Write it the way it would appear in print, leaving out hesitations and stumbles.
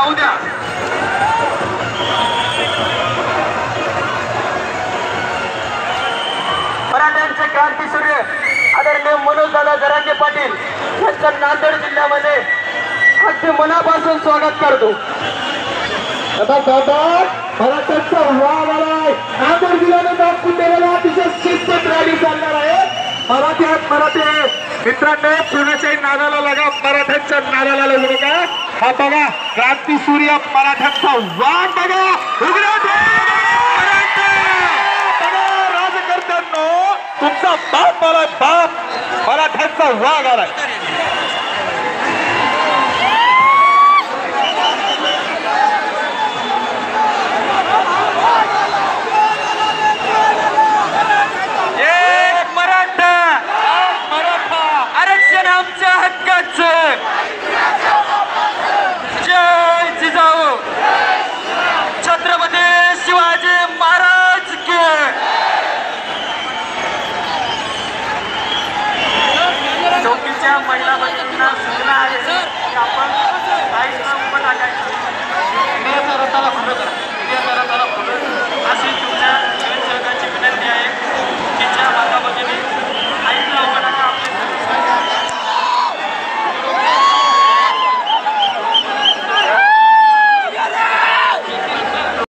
राहू द्या. मराठ्यांचे क्रांतीसूर्य आदरणीय मनोजदादा जरांगे पाटील यांचं नांदेड जिल्ह्यामध्ये अगदी मनापासून स्वागत करतो. मराठ्यांचा नांदेड जिल्ह्याने दाखवून दिलेला अतिशय शिस्त रॅली चालणार आहे. मराठी मित्रांनो, पुण्याच्या नादाला लागा, मराठ्यांच्या नादाला लागू नका. हा बघा क्रांतीसूर्य मराठ्यांचा वाघ बघा, राजकर्त्यांनो तुमचा बाप मला बाप मराठ्यांचा वाघ आलाय.